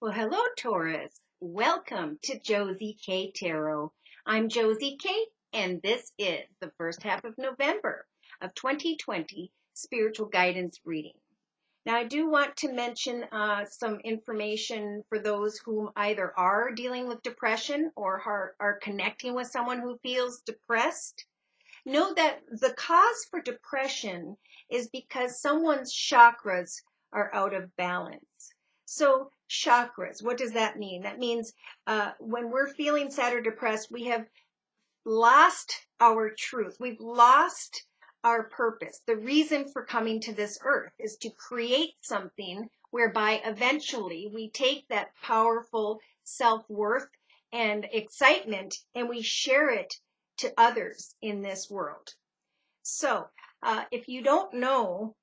Well, hello, Taurus. Welcome to Josie K Tarot. I'm Josie K, and this is the first half of November of 2020 spiritual guidance reading. Now, I do want to mention some information for those whom either are dealing with depression or are connecting with someone who feels depressed. Know that the cause for depression is because someone's chakras are out of balance. So chakras, what does that mean? That means when we're feeling sad or depressed, we have lost our truth. We've lost our purpose. The reason for coming to this earth is to create something whereby eventually we take that powerful self-worth and excitement and we share it to others in this world. So if you don't know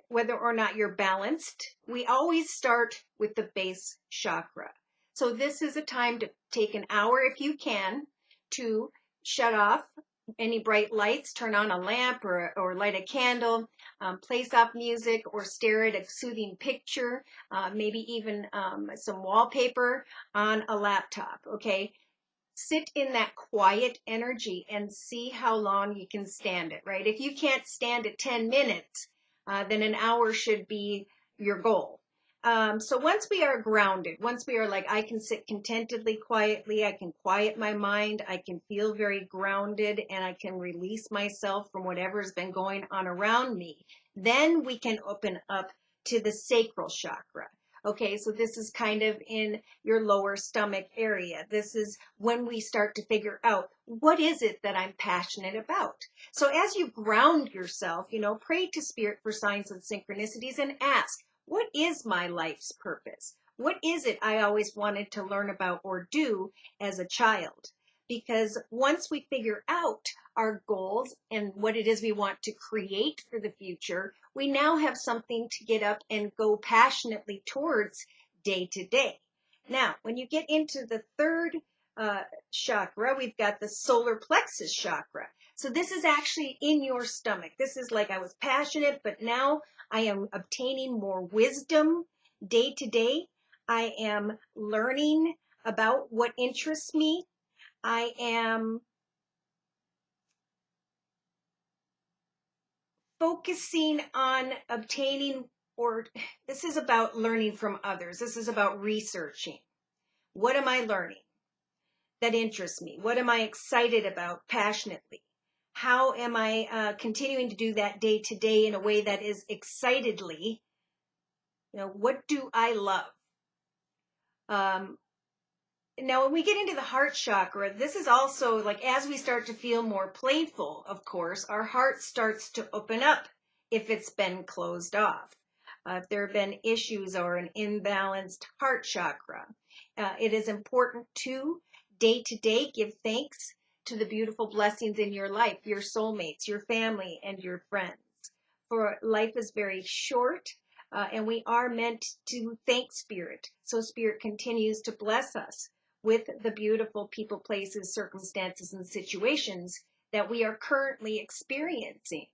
whether or not you're balanced, we always start with the base chakra. So this is a time to take an hour if you can to shut off any bright lights, turn on a lamp or light a candle, play soft music or stare at a soothing picture, maybe even some wallpaper on a laptop, okay? Sit in that quiet energy and see how long you can stand it, right? If you can't stand it 10 minutes, then an hour should be your goal. So once we are grounded, once we are like, I can sit contentedly, quietly, I can quiet my mind, I can feel very grounded, and I can release myself from whatever's been going on around me, then we can open up to the sacral chakra. Okay, so this is kind of in your lower stomach area. This is when we start to figure out, what is it that I'm passionate about? So as you ground yourself, pray to Spirit for signs and synchronicities and ask, what is my life's purpose? What is it I always wanted to learn about or do as a child? Because once we figure out our goals and what it is we want to create for the future, we now have something to get up and go passionately towards day to day. Now, when you get into the third chakra, we've got the solar plexus chakra. So this is actually in your stomach. This is like I was passionate, but now I am obtaining more wisdom day to day. I am learning about what interests me. I am focusing on obtaining, or this is about learning from others. This is about researching. What am I learning that interests me? What am I excited about passionately? How am I continuing to do that day to day in a way that is excitedly? What do I love? Now, when we get into the heart chakra, this is also like as we start to feel more playful, of course, our heart starts to open up if it's been closed off. If there have been issues or an imbalanced heart chakra, it is important to day give thanks to the beautiful blessings in your life, your soulmates, your family, and your friends. For life is very short. And we are meant to thank Spirit. So Spirit continues to bless us with the beautiful people, places, circumstances, and situations that we are currently experiencing.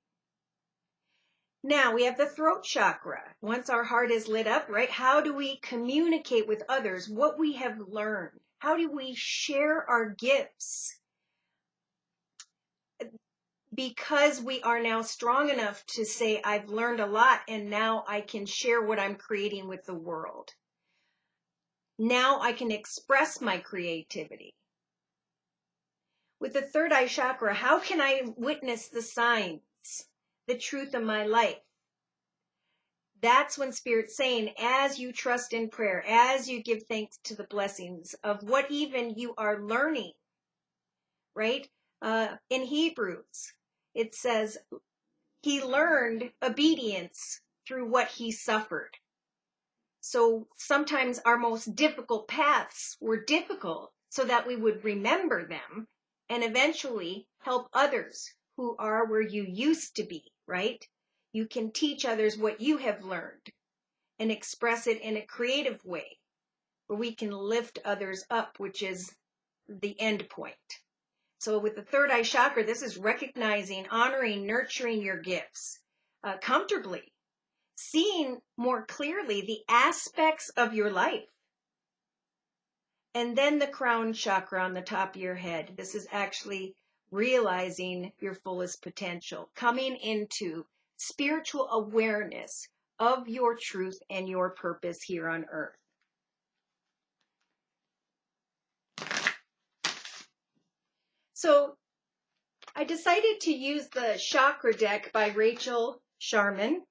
Now we have the throat chakra. Once our heart is lit up, right? How do we communicate with others what we have learned? How do we share our gifts? Because we are now strong enough to say, I've learned a lot and now I can share what I'm creating with the world. Now I can express my creativity. With the third eye chakra, how can I witness the signs, the truth of my life? That's when Spirit's saying, as you trust in prayer, as you give thanks to the blessings of what even you are learning, right? In Hebrews, it says, he learned obedience through what he suffered. So sometimes our most difficult paths were difficult so that we would remember them and eventually help others who are where you used to be, right? You can teach others what you have learned and express it in a creative way where we can lift others up, which is the end point. So with the third eye chakra, this is recognizing, honoring, nurturing your gifts comfortably, seeing more clearly the aspects of your life And then the crown chakra on the top of your head. This is actually realizing your fullest potential, coming into spiritual awareness of your truth and your purpose here on earth. So I decided to use the chakra deck by Rachel Sharman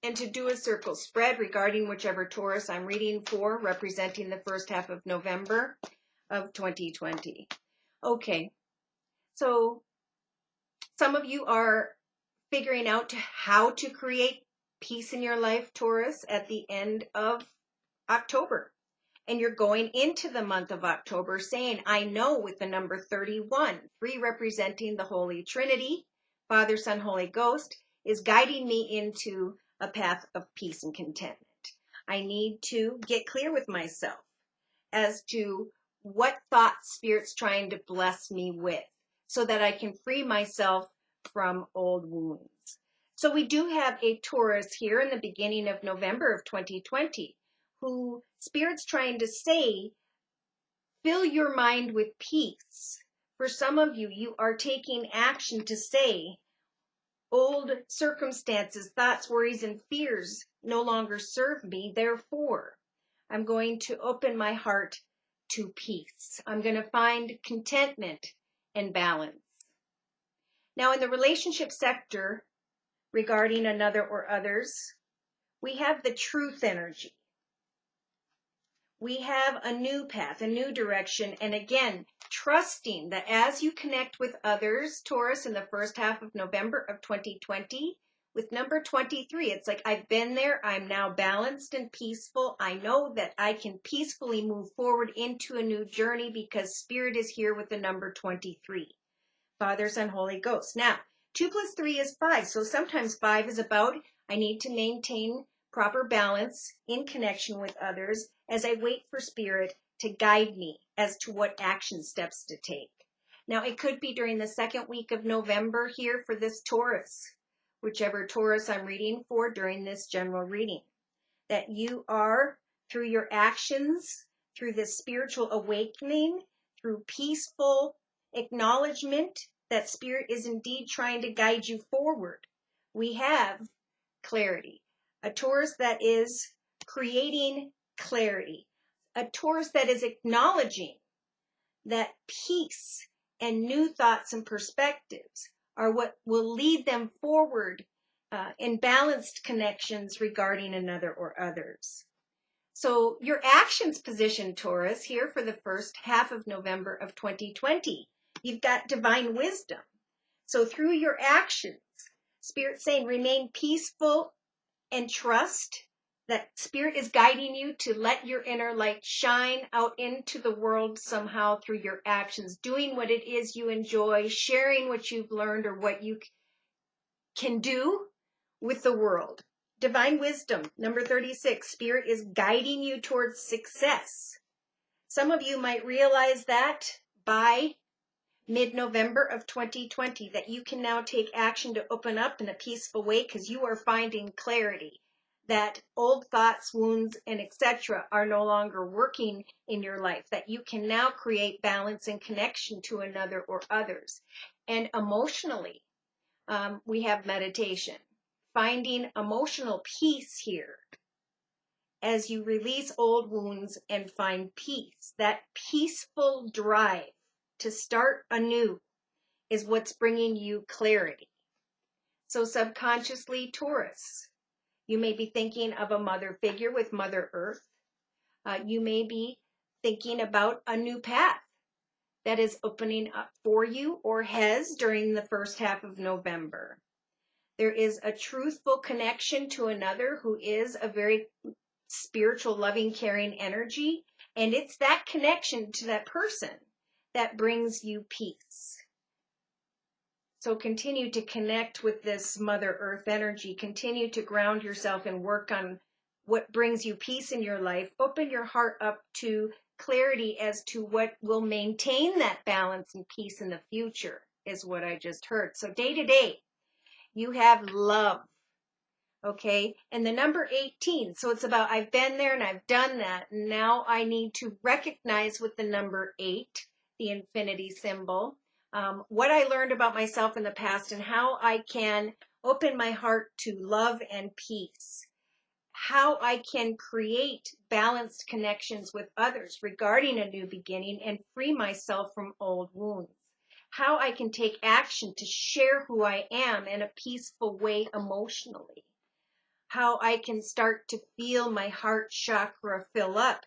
and to do a circle spread regarding whichever Taurus I'm reading for, representing the first half of November of 2020. Okay, so some of you are figuring out how to create peace in your life, Taurus, at the end of October. And you're going into the month of October saying, I know, with the number 31, 3 representing the Holy Trinity, Father, Son, Holy Ghost, is guiding me into a path of peace and contentment. I need to get clear with myself as to what thoughts Spirit's trying to bless me with so that I can free myself from old wounds. So we do have a Taurus here in the beginning of November of 2020 who Spirit's trying to say, fill your mind with peace. For some of you, you are taking action to say, old circumstances, thoughts, worries, and fears no longer serve me. Therefore, I'm going to open my heart to peace. I'm going to find contentment and balance. Now, in the relationship sector, regarding another or others, we have the truth energy. We have a new path, a new direction, and again, trusting that as you connect with others, Taurus, in the first half of November of 2020, with number 23, it's like, I've been there, I'm now balanced and peaceful. I know that I can peacefully move forward into a new journey because Spirit is here with the number 23, Father, Son, Holy Ghost. Now, 2 plus 3 is 5, so sometimes 5 is about, I need to maintain proper balance in connection with others as I wait for Spirit to guide me as to what action steps to take. Now, it could be during the second week of November here for this Taurus, whichever Taurus I'm reading for during this general reading, that you are, through your actions, through this spiritual awakening, through peaceful acknowledgement that Spirit is indeed trying to guide you forward. We have clarity. A Taurus that is creating clarity. A Taurus that is acknowledging that peace and new thoughts and perspectives are what will lead them forward in balanced connections regarding another or others. So your actions position, Taurus, here for the first half of November of 2020. You've got divine wisdom. So through your actions, Spirit's saying remain peaceful and trust that Spirit is guiding you to let your inner light shine out into the world somehow through your actions, doing what it is you enjoy, sharing what you've learned or what you can do with the world. Divine wisdom, number 36, Spirit is guiding you towards success. Some of you might realize that by mid-November of 2020, that you can now take action to open up in a peaceful way because you are finding clarity, that old thoughts, wounds, and etc. are no longer working in your life, that you can now create balance and connection to another or others. And emotionally, we have meditation, finding emotional peace here as you release old wounds and find peace. That peaceful drive to start anew is what's bringing you clarity. So subconsciously, Taurus, you may be thinking of a mother figure with Mother Earth. You may be thinking about a new path that is opening up for you or has during the first half of November. There is a truthful connection to another who is a very spiritual, loving, caring energy. And it's that connection to that person that brings you peace. So continue to connect with this Mother Earth energy. Continue to ground yourself and work on what brings you peace in your life. Open your heart up to clarity as to what will maintain that balance and peace in the future, is what I just heard. So day to day, you have love. Okay, and the number 18, so it's about I've been there and I've done that, and now I need to recognize with the number 8, the infinity symbol, what I learned about myself in the past and how I can open my heart to love and peace, how I can create balanced connections with others regarding a new beginning and free myself from old wounds, how I can take action to share who I am in a peaceful way emotionally, how I can start to feel my heart chakra fill up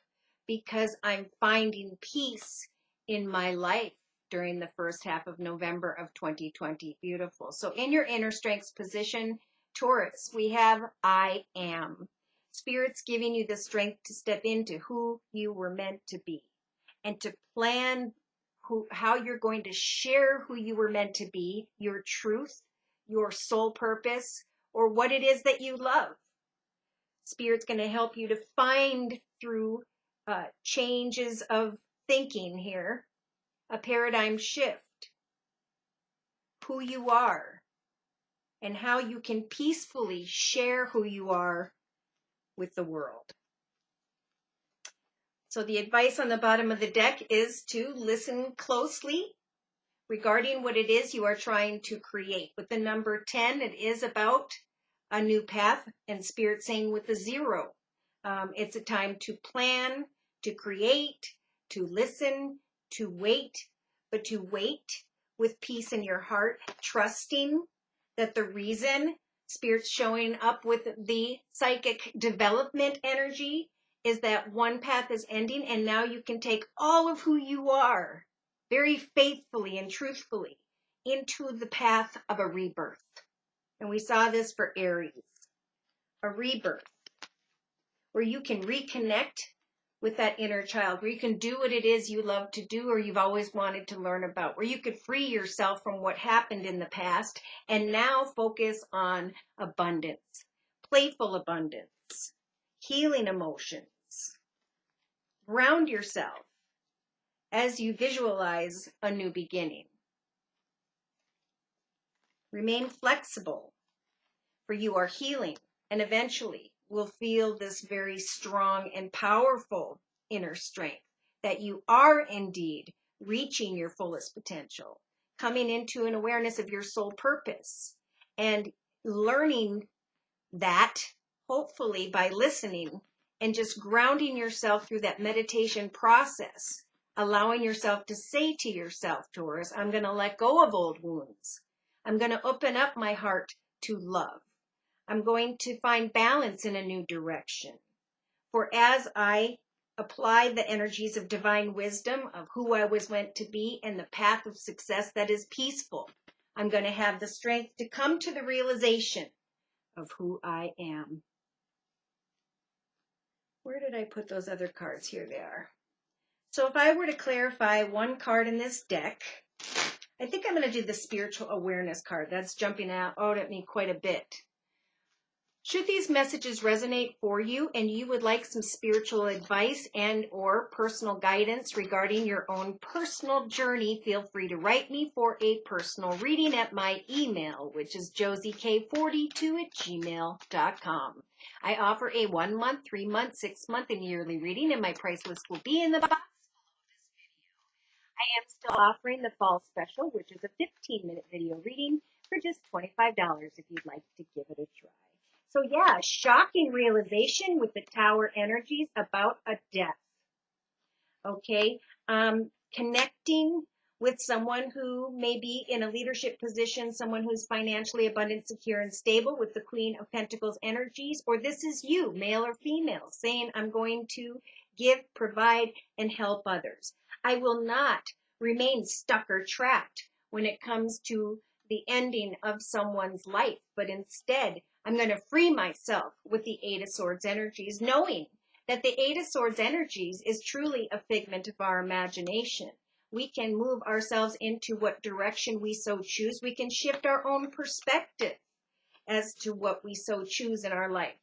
because I'm finding peace in my life during the first half of November of 2020. Beautiful. So in your inner strengths position, Taurus, we have I am. Spirit's giving you the strength to step into who you were meant to be and to plan how you're going to share who you were meant to be, your truth, your soul purpose, or what it is that you love. Spirit's going to help you to find through changes of thinking here, a paradigm shift, who you are, and how you can peacefully share who you are with the world. So the advice on the bottom of the deck is to listen closely regarding what it is you are trying to create. With the number 10, it is about a new path, and Spirit saying with the 0, it's a time to plan, to create, to listen, to wait, but to wait with peace in your heart, trusting that the reason Spirit's showing up with the psychic development energy is that one path is ending, and now you can take all of who you are very faithfully and truthfully into the path of a rebirth. And we saw this for Aries, a rebirth, where you can reconnect with that inner child, where you can do what it is you love to do or you've always wanted to learn about, where you could free yourself from what happened in the past and now focus on abundance, playful abundance, healing emotions. Ground yourself as you visualize a new beginning. Remain flexible, for you are healing and eventually will feel this very strong and powerful inner strength that you are indeed reaching your fullest potential, coming into an awareness of your soul purpose and learning that hopefully by listening and just grounding yourself through that meditation process, allowing yourself to say to yourself, Taurus, I'm going to let go of old wounds. I'm going to open up my heart to love. I'm going to find balance in a new direction. For as I apply the energies of divine wisdom of who I was meant to be and the path of success that is peaceful, I'm going to have the strength to come to the realization of who I am. Where did I put those other cards? Here they are. So if I were to clarify one card in this deck, I think I'm going to do the spiritual awareness card. That's jumping out at me quite a bit. Should these messages resonate for you and you would like some spiritual advice and or personal guidance regarding your own personal journey, feel free to write me for a personal reading at my email, which is josiek42@gmail.com. I offer a 1 month, 3 month, 6 month, and yearly reading, and my price list will be in the box below this video. I am still offering the fall special, which is a 15-minute video reading for just $25 if you'd like to give it a try. So yeah, shocking realization with the Tower energies about a death. Okay, connecting with someone who may be in a leadership position, someone who's financially abundant, secure, and stable with the Queen of Pentacles energies, or this is you, male or female, saying I'm going to give, provide, and help others. I will not remain stuck or trapped when it comes to the ending of someone's life, but instead I'm going to free myself with the Eight of Swords energies, knowing that the Eight of Swords energies is truly a figment of our imagination. We can move ourselves into what direction we so choose. We can shift our own perspective as to what we so choose in our life.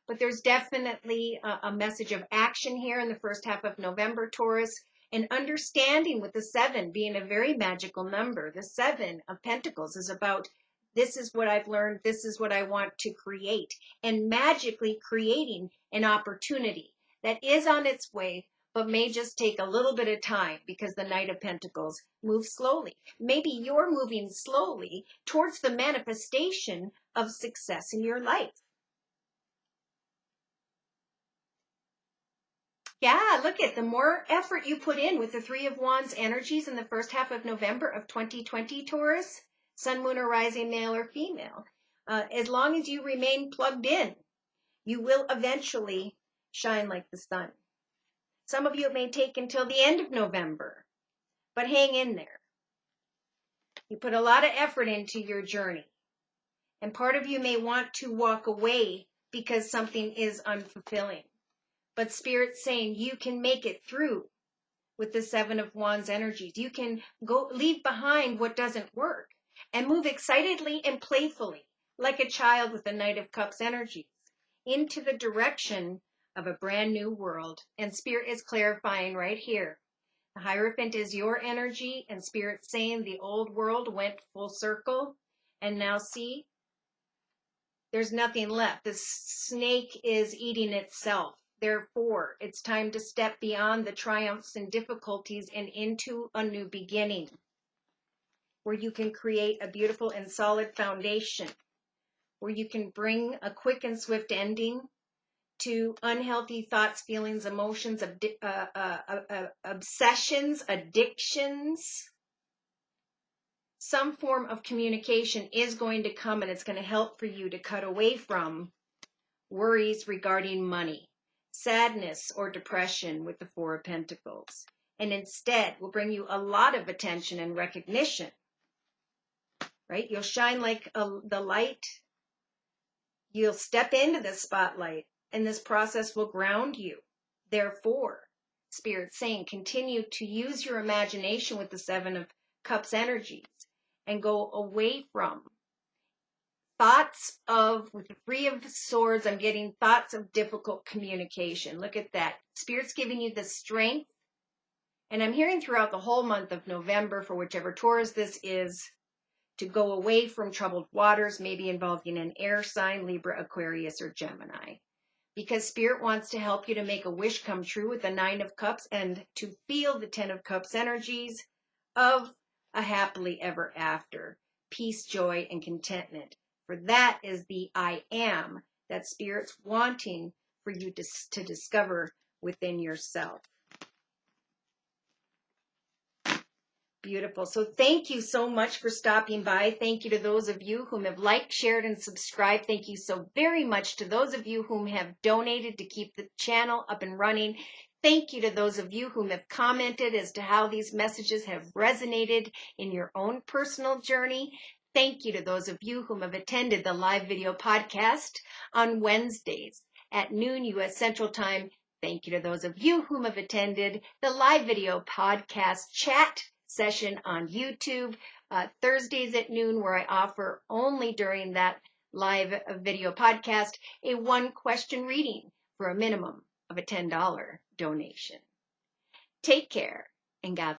But there's definitely a message of action here in the first half of November, Taurus, and understanding with the 7 being a very magical number. The 7 of Pentacles is about This is what I've learned. This is what I want to create. And magically creating an opportunity that is on its way, but may just take a little bit of time because the Knight of Pentacles moves slowly. Maybe you're moving slowly towards the manifestation of success in your life. Yeah, look at the more effort you put in with the Three of Wands energies in the first half of November of 2020, Taurus, Sun, Moon, or Rising, male or female. As long as you remain plugged in, you will eventually shine like the sun. Some of you it may take until the end of November, but hang in there. You put a lot of effort into your journey, and part of you may want to walk away because something is unfulfilling. But Spirit's saying you can make it through with the Seven of Wands energies. You can go leave behind what doesn't work and move excitedly and playfully, like a child with the Knight of Cups energies, into the direction of a brand new world. And Spirit is clarifying right here. The Hierophant is your energy, and Spirit's saying the old world went full circle. And now see, there's nothing left. The snake is eating itself. Therefore, it's time to step beyond the triumphs and difficulties and into a new beginning where you can create a beautiful and solid foundation, where you can bring a quick and swift ending to unhealthy thoughts, feelings, emotions, obsessions, addictions. Some form of communication is going to come, and it's going to help for you to cut away from worries regarding money, sadness or depression with the Four of Pentacles, and instead will bring you a lot of attention and recognition, right? You'll shine like the light. You'll step into the spotlight, and this process will ground you. Therefore, Spirit's saying, continue to use your imagination with the Seven of Cups energies and go away from thoughts of, with the Three of Swords, I'm getting thoughts of difficult communication. Look at that. Spirit's giving you the strength. And I'm hearing throughout the whole month of November, for whichever Taurus this is, to go away from troubled waters, maybe involving an air sign, Libra, Aquarius, or Gemini. Because Spirit wants to help you to make a wish come true with the Nine of Cups and to feel the Ten of Cups energies of a happily ever after. Peace, joy, and contentment. For that is the I am that Spirit's wanting for you to discover within yourself. Beautiful. So thank you so much for stopping by. Thank you to those of you whom have liked, shared, and subscribed. Thank you so very much to those of you whom have donated to keep the channel up and running. Thank you to those of you whom have commented as to how these messages have resonated in your own personal journey. Thank you to those of you whom have attended the live video podcast on Wednesdays at noon U.S. Central Time. Thank you to those of you whom have attended the live video podcast chat session on YouTube Thursdays at noon, where I offer only during that live video podcast a one-question reading for a minimum of a $10 donation. Take care, and God